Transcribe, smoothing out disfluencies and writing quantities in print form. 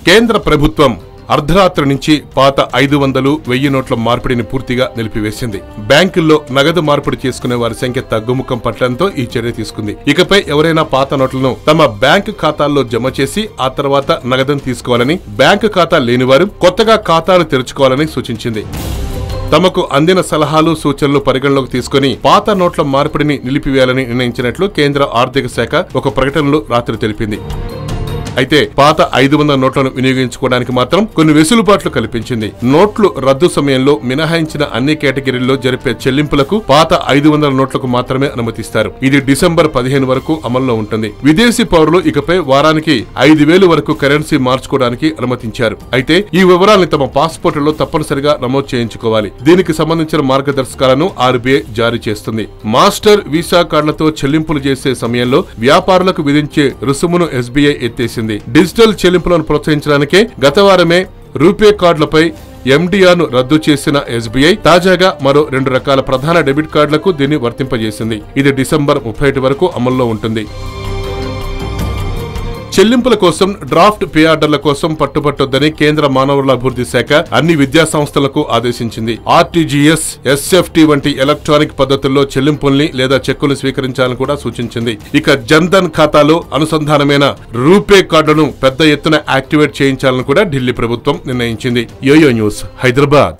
కేంద్ర ప్రభుత్వం అర్ధరాత్రి నుంచి పాత 500, 1000 నోట్ల మార్పిడిని పూర్తిగా నిలిపివేసింది. బ్యాంకుల్లో నగదు మార్పిడి చేసుకునే వారి సంఖ్య తగ్గుముఖం పట్టడంతో ఈ చర్య తీసుకుంది. ఇకపై ఎవరైనా పాత నోట్లను తమ బ్యాంకు ఖాతాల్లో జమ చేసి ఆ తర్వాత నగదును తీసుకోవాలని, బ్యాంకు ఖాతా లేనివారు కొత్తగా ఖాతాలు తెరుచుకోవాలని సూచించింది. తమకు అందిన సలహాలు, సూచనలు పరిగణలోకి తీసుకుని పాత నోట్ల మార్పిడిని నిలిపివేయాలని నిర్ణయించినట్లు కేంద్ర ఆర్థిక శాఖ ఒక ప్రకటనలో రాత్రి తెలిపింది. అయితే పాత 500 నోట్లను వినియోగించుకోవడానికి మాత్రం కొన్ని వెసులుబాట్లు కల్పించింది. నోట్లు రద్దు సమయంలో మినహాయించిన అన్ని కేటగిరీల్లో జరిపే చెల్లింపులకు పాత 500 నోట్లకు మాత్రమే అనుమతిస్తారు. ఇది డిసెంబర్ 15 వరకు అమల్లో ఉంటుంది. విదేశీ పౌరులు ఇకపై వారానికి 5000 వరకు కరెన్సీ మార్చుకోవడానికి అనుమతించారు. అయితే ఈ వివరాలను తమ పాస్పోర్టులో తప్పనిసరిగా నమోదు చేయించుకోవాలి. దీనికి సంబంధించిన మార్గదర్శకాలను RBI జారీ చేస్తుంది. మాస్టర్, వీసా కార్డులతో చెల్లింపులు చేసే సమయంలో వ్యాపారులకు విధించే రుసుమును SBI ఎత్తేసింది. డిజిటల్ చెల్లింపులను ప్రోత్సహించడానికే గత వారమే రూపే కార్డులపై MDR ను రద్దు చేసిన SBI తాజాగా మరో 2 రకాల ప్రధాన డెబిట్ కార్డులకు దీన్ని వర్తింపజేసింది. ఇది డిసెంబర్ 31 వరకు అమల్లో ఉంటుంది. చెల్లింపుల కోసం డ్రాఫ్ట్ పే ఆర్డర్ల కోసం పట్టుబట్టొద్దని కేంద్ర మానవ వనరుల అభివృద్ధి శాఖ అన్ని విద్యా సంస్థలకు ఆదేశించింది. RTGS, SFT వంటి ఎలక్ట్రానిక్ పద్ధతుల్లో చెల్లింపుల్ని లేదా చెక్కులు స్వీకరించాలని కూడా సూచించింది. ఇక జన్ధన్ ఖాతాలో అనుసంధానమైన రూపే కార్డును పెద్ద ఎత్తున యాక్టివేట్ చేయించాలని కూడా ఢిల్లీ ప్రభుత్వం నిర్ణయించింది. YoYo news, Hyderabad.